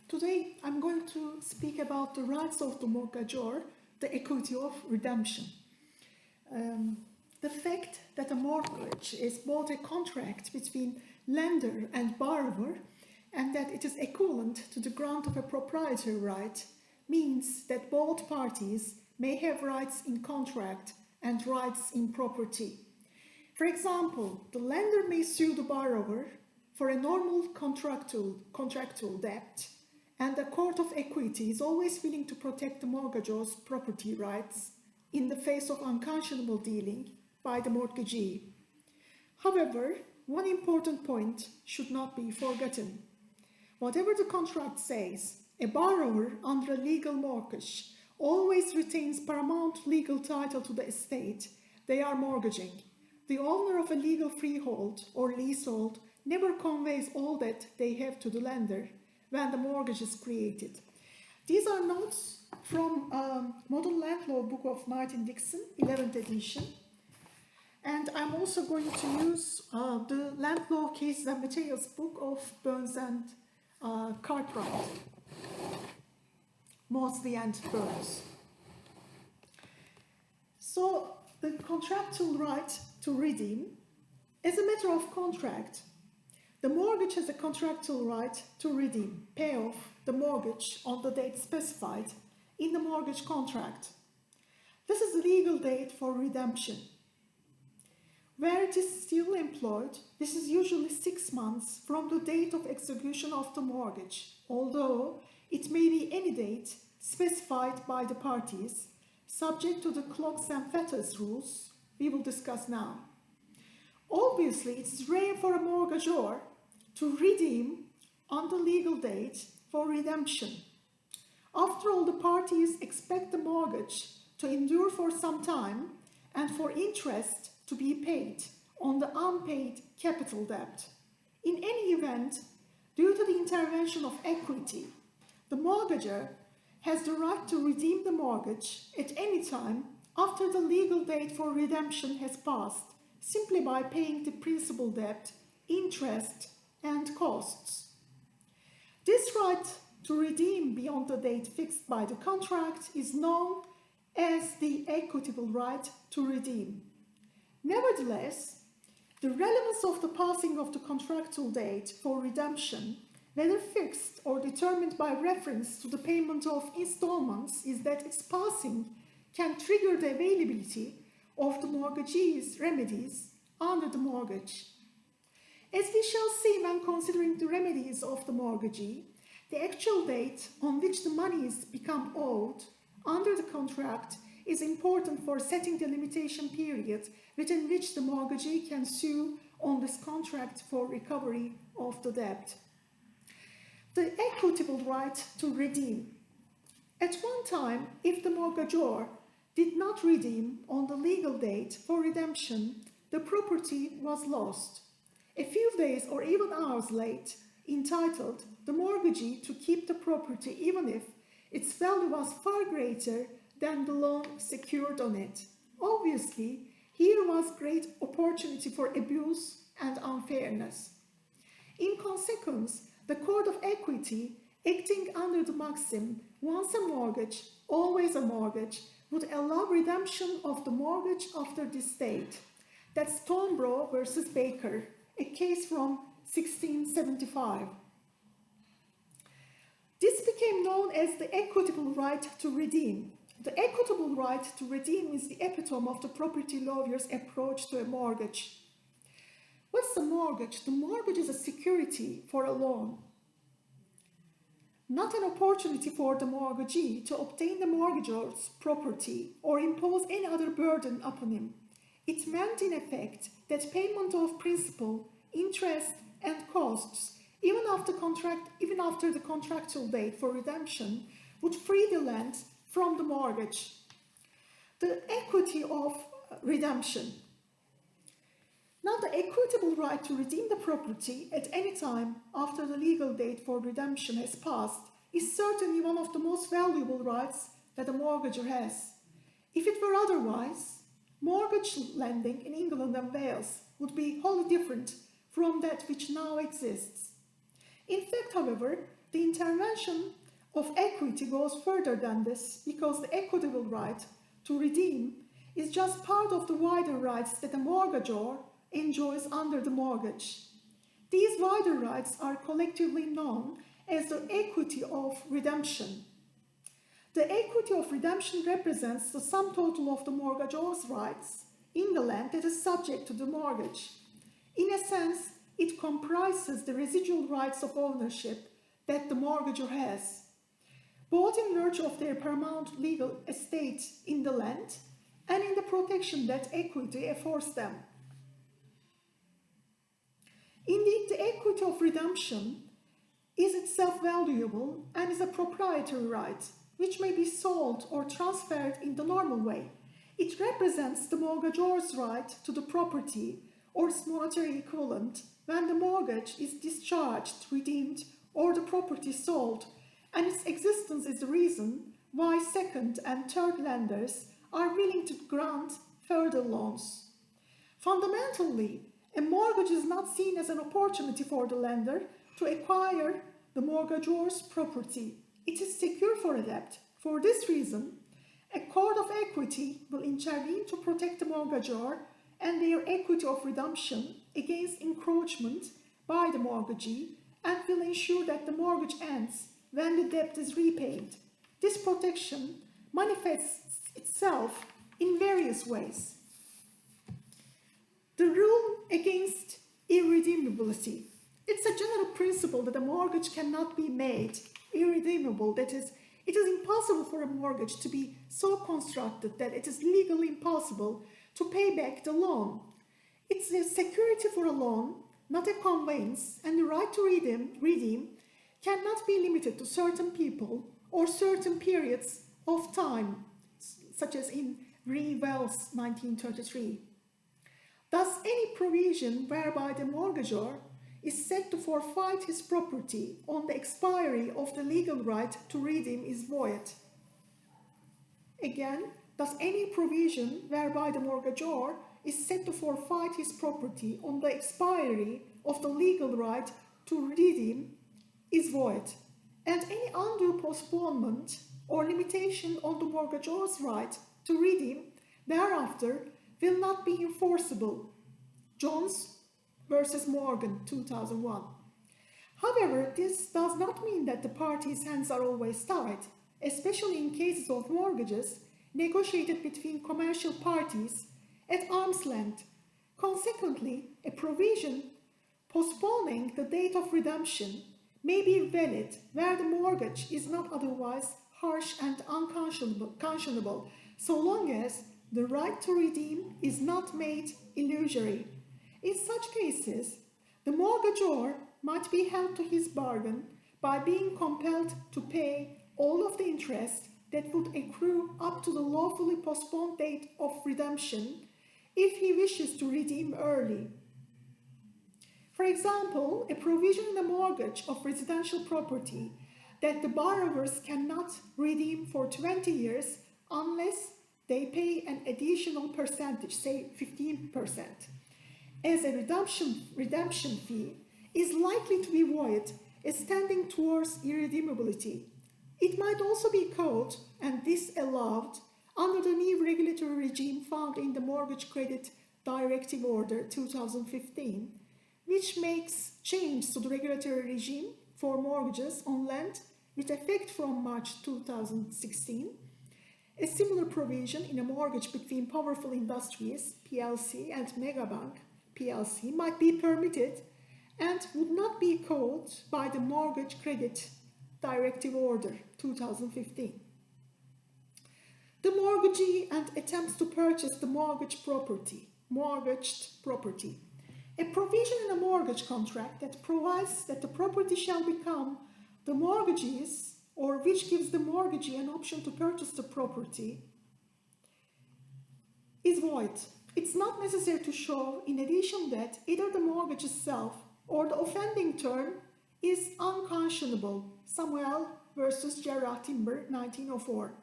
Today I'm going to speak about the rights of the mortgagor, the equity of redemption. The fact that a mortgage is both a contract between lender and borrower and that it is equivalent to the grant of a proprietary right means that both parties may have rights in contract and rights in property. For example, the lender may sue the borrower for a normal contractual debt, and the court of equity is always willing to protect the mortgagor's property rights in the face of unconscionable dealing by the mortgagee. However, one important point should not be forgotten. Whatever the contract says, a borrower under a legal mortgage always retains paramount legal title to the estate they are mortgaging. The owner of a legal freehold or leasehold never conveys all that they have to the lender when the mortgage is created. These are notes from Modern Land Law book of Knight and Dixon, 11th edition. And I'm also going to use the Land Law Cases and Materials book of Burns and Cartwright, Mosley and Burns. So the contractual right to redeem, as a matter of contract, the mortgage has a contractual right to redeem, pay off the mortgage on the date specified in the mortgage contract. This is the legal date for redemption. Where it is still employed, this is usually 6 months from the date of execution of the mortgage, although it may be any date specified by the parties, subject to the cloaks and fetters rules we will discuss now. Obviously, it is rare for a mortgagor to redeem on the legal date for redemption. After all, the parties expect the mortgage to endure for some time and for interest to be paid on the unpaid capital debt. In any event, due to the intervention of equity, the mortgagor has the right to redeem the mortgage at any time after the legal date for redemption has passed, simply by paying the principal debt, interest, and costs. This right to redeem beyond the date fixed by the contract is known as the equitable right to redeem. Nevertheless, the relevance of the passing of the contractual date for redemption, whether fixed or determined by reference to the payment of installments, is that its passing can trigger the availability of the mortgagee's remedies under the mortgage. As we shall see when considering the remedies of the mortgagee, the actual date on which the monies become owed under the contract is important for setting the limitation period within which the mortgagee can sue on this contract for recovery of the debt. The equitable right to redeem. At one time, if the mortgagor did not redeem on the legal date for redemption, the property was lost. A few days or even hours late entitled the mortgagee to keep the property even if its value was far greater than the loan secured on it. Obviously, here was great opportunity for abuse and unfairness. In consequence, the Court of Equity, acting under the maxim, once a mortgage, always a mortgage, would allow redemption of the mortgage after this date. That's Tonbrough versus Baker, a case from 1675. This became known as the equitable right to redeem. The equitable right to redeem is the epitome of the property lawyer's approach to a mortgage. What's a mortgage? The mortgage is a security for a loan, not an opportunity for the mortgagee to obtain the mortgagor's property or impose any other burden upon him. It meant in effect that payment of principal, interest, and costs, even after the contractual date for redemption, would free the land from the mortgage. The equity of redemption. Now, the equitable right to redeem the property at any time after the legal date for redemption has passed is certainly one of the most valuable rights that a mortgagor has. If it were otherwise, mortgage lending in England and Wales would be wholly different from that which now exists. In fact, however, the intervention of equity goes further than this because the equitable right to redeem is just part of the wider rights that a mortgagor enjoys under the mortgage. These wider rights are collectively known as the equity of redemption. The equity of redemption represents the sum total of the mortgagor's rights in the land that is subject to the mortgage. In a sense, it comprises the residual rights of ownership that the mortgagor has, both in virtue of their paramount legal estate in the land and in the protection that equity affords them. Indeed, the equity of redemption is itself valuable and is a proprietary right, which may be sold or transferred in the normal way. It represents the mortgagor's right to the property or its monetary equivalent when the mortgage is discharged, redeemed, or the property sold, and its existence is the reason why second and third lenders are willing to grant further loans. Fundamentally, a mortgage is not seen as an opportunity for the lender to acquire the mortgagor's property. It is secure for a debt. For this reason, a court of equity will intervene to protect the mortgagor and their equity of redemption against encroachment by the mortgagee and will ensure that the mortgage ends when the debt is repaid. This protection manifests itself in various ways. The rule against irredeemability. It's a general principle that a mortgage cannot be made irredeemable. That is, it is impossible for a mortgage to be so constructed that it is legally impossible to pay back the loan. It's a security for a loan, not a conveyance, and the right to redeem cannot be limited to certain people or certain periods of time, such as in Re Wells 1933. Thus, any provision whereby the mortgagor is said to forfeit his property on the expiry of the legal right to redeem is void. Again, thus any provision whereby the mortgagor is said to forfeit his property on the expiry of the legal right to redeem is void, and any undue postponement or limitation on the mortgagor's right to redeem thereafter will not be enforceable. Jones versus Morgan, 2001. However, this does not mean that the parties' hands are always tied, especially in cases of mortgages negotiated between commercial parties at arm's length. Consequently, a provision postponing the date of redemption may be valid where the mortgage is not otherwise harsh and unconscionable, so long as the right to redeem is not made illusory. In such cases, the mortgagor might be held to his bargain by being compelled to pay all of the interest that would accrue up to the lawfully postponed date of redemption if he wishes to redeem early. For example, a provision in a mortgage of residential property that the borrowers cannot redeem for 20 years unless they pay an additional percentage, say 15%, as a redemption fee is likely to be void as tending towards irredeemability. It might also be called and disallowed under the new regulatory regime found in the Mortgage Credit Directive Order 2015, which makes change to the regulatory regime for mortgages on land with effect from March 2016. A similar provision in a mortgage between Powerful Industries plc and Megabank plc might be permitted and would not be called by the Mortgage Credit Directive Order 2015. The mortgagee and attempts to purchase the mortgaged property. A provision in a mortgage contract that provides that the property shall become the mortgagee's or which gives the mortgagee an option to purchase the property is void. It's not necessary to show, in addition, that either the mortgage itself or the offending term is unconscionable. Samuel versus Gerard Timber, 1904.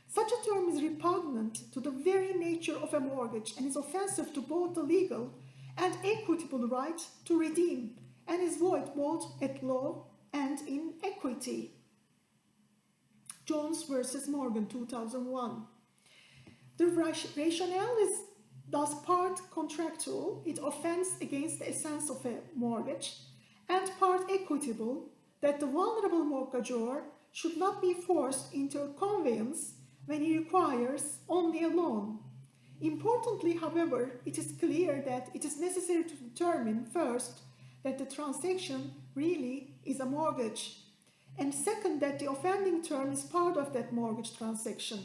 Such a term is repugnant to the very nature of a mortgage and is offensive to both the legal and equitable right to redeem, and is void both at law and in equity. Jones versus Morgan, 2001. The rationale is thus part contractual, it offends against the essence of a mortgage, and part equitable, that the vulnerable mortgagor should not be forced into a conveyance when he requires only a loan. Importantly, however, it is clear that it is necessary to determine first that the transaction really is a mortgage, and second, that the offending term is part of that mortgage transaction.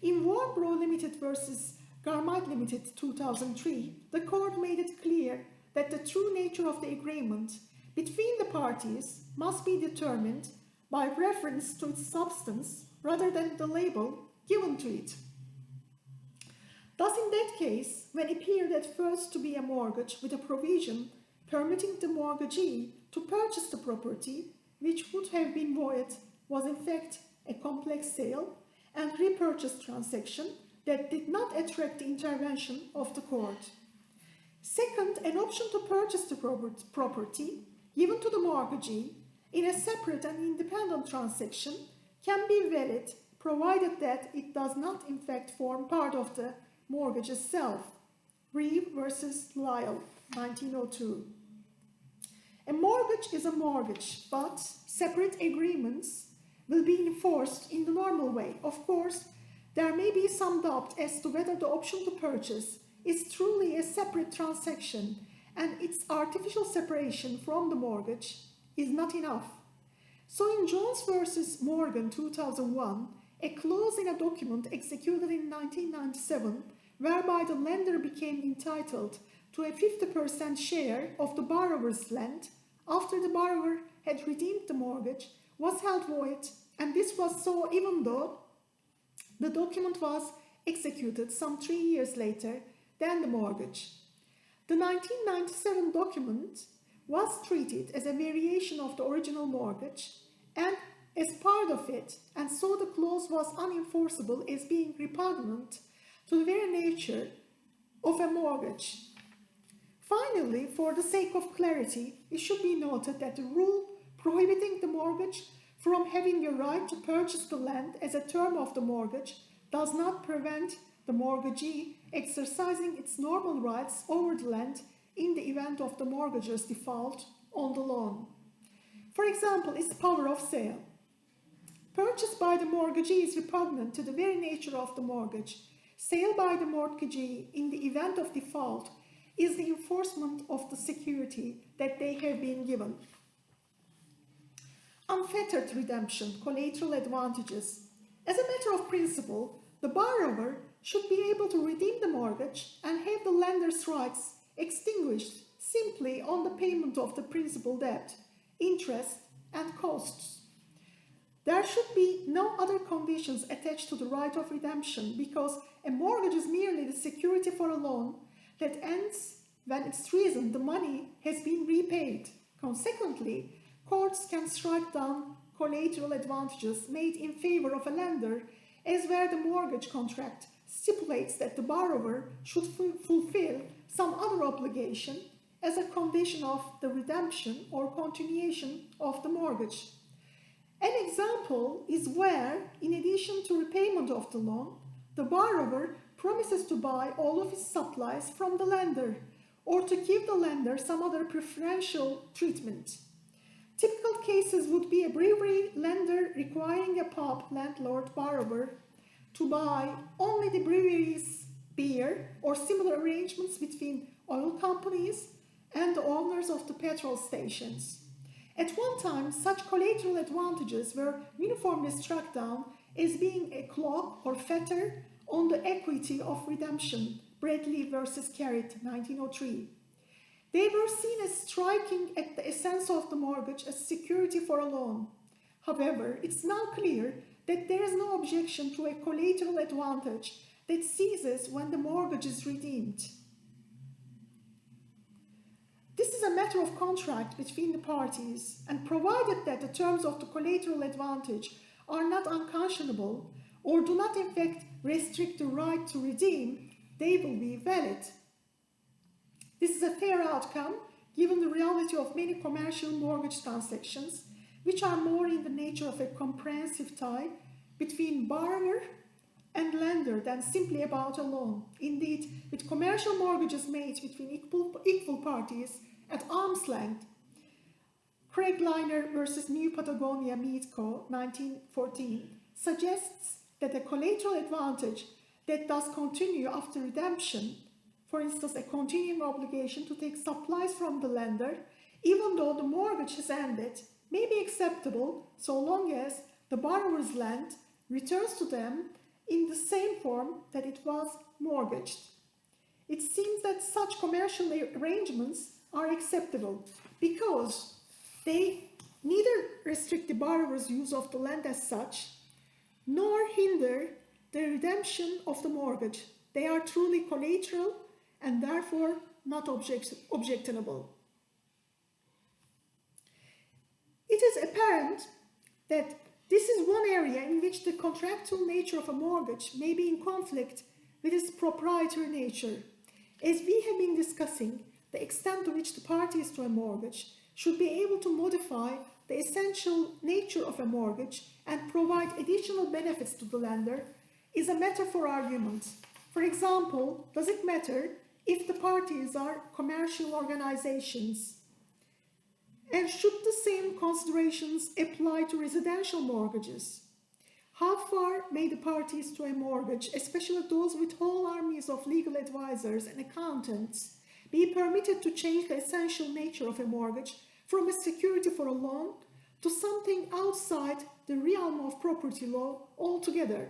In Warnbro Limited versus Garmite Limited, 2003, the court made it clear that the true nature of the agreement between the parties must be determined by reference to its substance rather than the label given to it. Thus, in that case, when it appeared at first to be a mortgage with a provision permitting the mortgagee to purchase the property, which would have been void, was in fact a complex sale and repurchase transaction that did not attract the intervention of the court. Second, an option to purchase the property given to the mortgagee in a separate and independent transaction can be valid, provided that it does not in fact form part of the mortgage itself. Reeve versus Lyle, 1902. A mortgage is a mortgage, but separate agreements will be enforced in the normal way. Of course, there may be some doubt as to whether the option to purchase is truly a separate transaction, and its artificial separation from the mortgage is not enough. So in Jones versus Morgan, 2001, a clause in a document executed in 1997 whereby the lender became entitled to a 50% share of the borrower's land after the borrower had redeemed the mortgage was held void, and this was so even though the document was executed some 3 years later than the mortgage. The 1997 document was treated as a variation of the original mortgage and as part of it, and so the clause was unenforceable as being repugnant to the very nature of a mortgage. Finally, for the sake of clarity, it should be noted that the rule prohibiting the mortgage from having a right to purchase the land as a term of the mortgage does not prevent the mortgagee exercising its normal rights over the land in the event of the mortgager's default on the loan. For example, its power of sale. Purchase by the mortgagee is repugnant to the very nature of the mortgage. Sale by the mortgagee in the event of default is the enforcement of the security that they have been given. Unfettered redemption, collateral advantages. As a matter of principle, the borrower should be able to redeem the mortgage and have the lender's rights extinguished simply on the payment of the principal debt, interest, and costs. There should be no other conditions attached to the right of redemption because a mortgage is merely the security for a loan that ends when its reason the money has been repaid. Consequently, courts can strike down collateral advantages made in favor of a lender as where the mortgage contract stipulates that the borrower should fulfill some other obligation as a condition of the redemption or continuation of the mortgage. An example is where, in addition to repayment of the loan, the borrower promises to buy all of his supplies from the lender or to give the lender some other preferential treatment. Typical cases would be a brewery lender requiring a pub landlord borrower to buy only the brewery's beer, or similar arrangements between oil companies and the owners of the petrol stations. At one time, such collateral advantages were uniformly struck down as being a clog or fetter on the equity of redemption, Bradley versus Carrot, 1903. They were seen as striking at the essence of the mortgage as security for a loan. However, it's now clear that there is no objection to a collateral advantage that ceases when the mortgage is redeemed. This is a matter of contract between the parties, and provided that the terms of the collateral advantage are not unconscionable or do not in fact restrict the right to redeem, they will be valid. This is a fair outcome given the reality of many commercial mortgage transactions which are more in the nature of a comprehensive tie between borrower and lender than simply about a loan. Indeed, with commercial mortgages made between equal parties at arm's length, Craig Liner versus New Patagonia Meat Co., 1914, suggests that a collateral advantage that does continue after redemption, for instance, a continuing obligation to take supplies from the lender, even though the mortgage has ended, may be acceptable so long as the borrower's land returns to them in the same form that it was mortgaged. It seems that such commercial arrangements are acceptable because they neither restrict the borrower's use of the land as such, nor hinder the redemption of the mortgage. They are truly collateral and therefore not objectionable. It is apparent that this is one area in which the contractual nature of a mortgage may be in conflict with its proprietary nature. As we have been discussing, the extent to which the parties to a mortgage should be able to modify the essential nature of a mortgage and provide additional benefits to the lender is a matter for argument. For example, does it matter if the parties are commercial organizations? And should the same considerations apply to residential mortgages? How far may the parties to a mortgage, especially those with whole armies of legal advisors and accountants, be permitted to change the essential nature of a mortgage from a security for a loan to something outside the realm of property law altogether?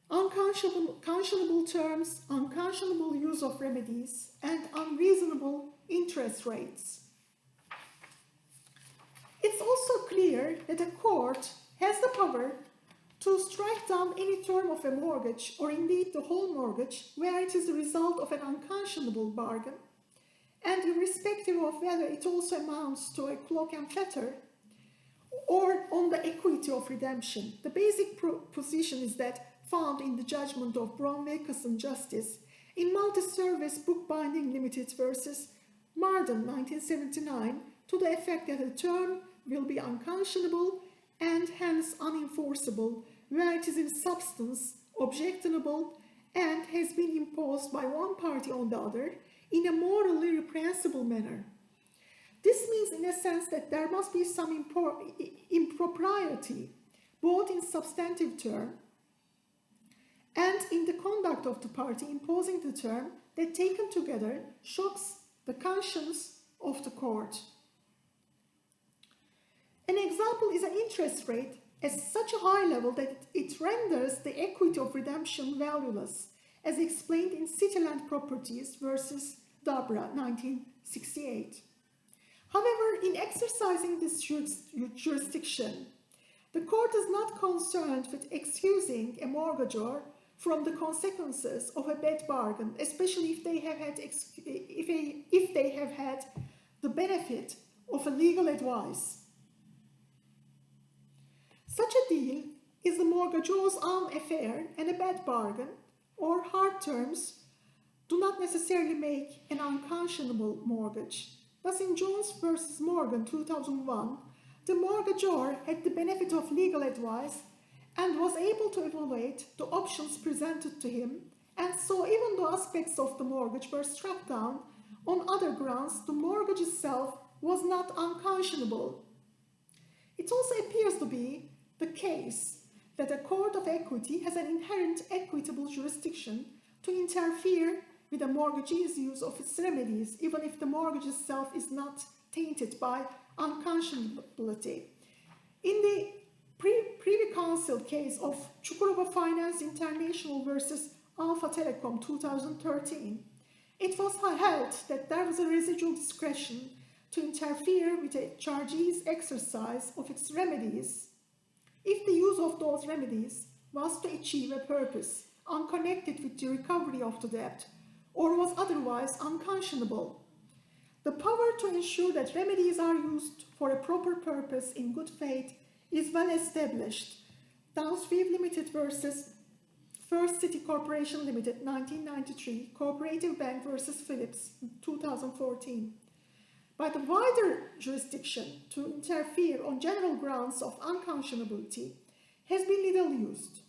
Unconscionable terms, unconscionable use of remedies, and unreasonable interest rates. It's also clear that a court has the power to strike down any term of a mortgage, or indeed the whole mortgage, where it is the result of an unconscionable bargain, and irrespective of whether it also amounts to a cloak and fetter, or on the equity of redemption. The basic position is that found in the judgment of Brown-Wilkinson Justice in Multi-Service Bookbinding Limited versus Marden, 1979, to the effect that a term will be unconscionable and hence unenforceable where it is in substance objectionable and has been imposed by one party on the other in a morally reprehensible manner. This means in a sense that there must be some impropriety both in substantive term and in the conduct of the party imposing the term that taken together shocks the conscience of the court. An example is an interest rate at such a high level that it renders the equity of redemption valueless, as explained in Cityland Properties versus Dabra, 1968. However, in exercising this jurisdiction, the court is not concerned with excusing a mortgagor from the consequences of a bad bargain, especially if they have had the benefit of a legal advice. Such a deal is the mortgagor's own affair, and a bad bargain or hard terms do not necessarily make an unconscionable mortgage. Thus, in Jones versus Morgan, 2001, the mortgagor had the benefit of legal advice and was able to evaluate the options presented to him, and so even though aspects of the mortgage were struck down on other grounds, the mortgage itself was not unconscionable. It also appears to be the case that a court of equity has an inherent equitable jurisdiction to interfere with a mortgagee's use of its remedies, even if the mortgage itself is not tainted by unconscionability. In the Privy Council case of Çukurova Finance International versus Alpha Telecom 2013, it was held that there was a residual discretion to interfere with a chargee's exercise of its remedies if the use of those remedies was to achieve a purpose unconnected with the recovery of the debt or was otherwise unconscionable. The power to ensure that remedies are used for a proper purpose in good faith is well established. Downsweave Limited versus First City Corporation Limited, 1993, Cooperative Bank versus Phillips, 2014. by the wider jurisdiction to interfere on general grounds of unconscionability has been little used.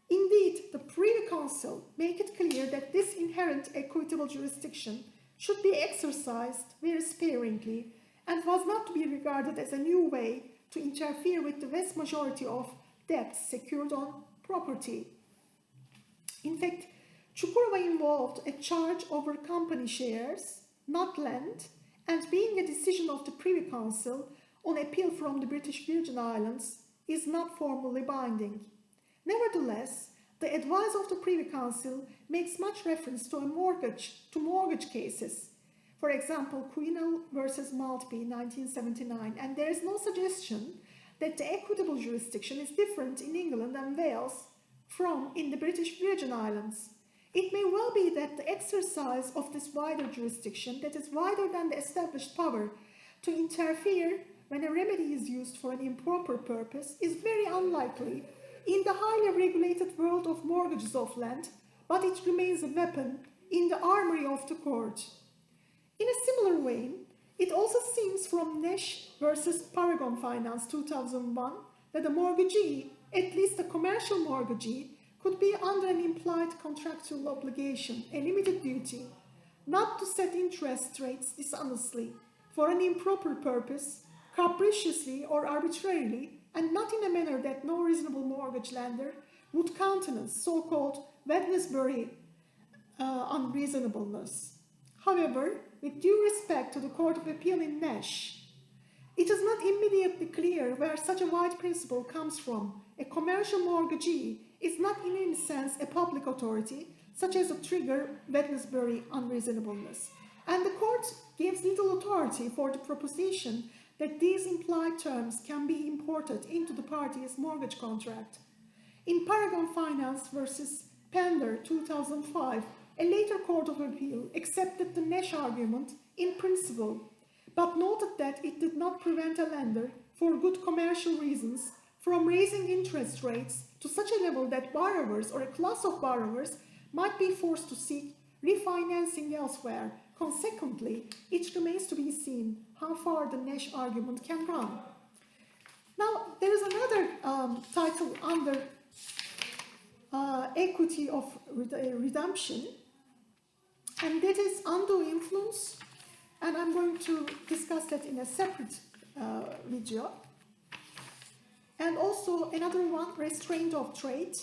Indeed, the Privy Council make it clear that this inherent equitable jurisdiction should be exercised very sparingly and was not to be regarded as a new way to interfere with the vast majority of debts secured on property. In fact, Çukurova involved a charge over company shares, not land, and being a decision of the Privy Council on appeal from the British Virgin Islands is not formally binding. Nevertheless, the advice of the Privy Council makes much reference to mortgage cases. For example, Queenel versus Maltby, 1979, and there is no suggestion that the equitable jurisdiction is different in England and Wales from in the British Virgin Islands. It may well be that the exercise of this wider jurisdiction, that is wider than the established power to interfere when a remedy is used for an improper purpose, is very unlikely in the highly regulated world of mortgages of land, but it remains a weapon in the armory of the court. In a similar vein, it also seems from Nash versus Paragon Finance 2001 that a mortgagee, at least a commercial mortgagee, could be under an implied contractual obligation, a limited duty, not to set interest rates dishonestly for an improper purpose, capriciously or arbitrarily, and not in a manner that no reasonable mortgage lender would countenance so-called Wednesbury unreasonableness. However, with due respect to the Court of Appeal in Nash, it is not immediately clear where such a wide principle comes from. A commercial mortgagee is not in any sense a public authority, such as to trigger Wednesbury unreasonableness. And the court gives little authority for the proposition that these implied terms can be imported into the party's mortgage contract. In Paragon Finance versus Pender 2005, a later Court of Appeal accepted the Nash argument in principle, but noted that it did not prevent a lender, for good commercial reasons, from raising interest rates to such a level that borrowers or a class of borrowers might be forced to seek refinancing elsewhere. Consequently, it remains to be seen how far the Nash argument can run. Now, there is another title under equity of redemption, and that is undue influence, and I'm going to discuss that in a separate video. And also another one, restraint of trade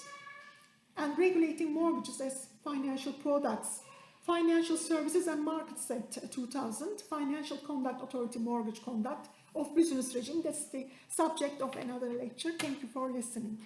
and regulating mortgages as financial products, Financial Services and Markets Act 2000, Financial Conduct Authority Mortgage Conduct of Business Regime. That's the subject of another lecture. Thank you for listening.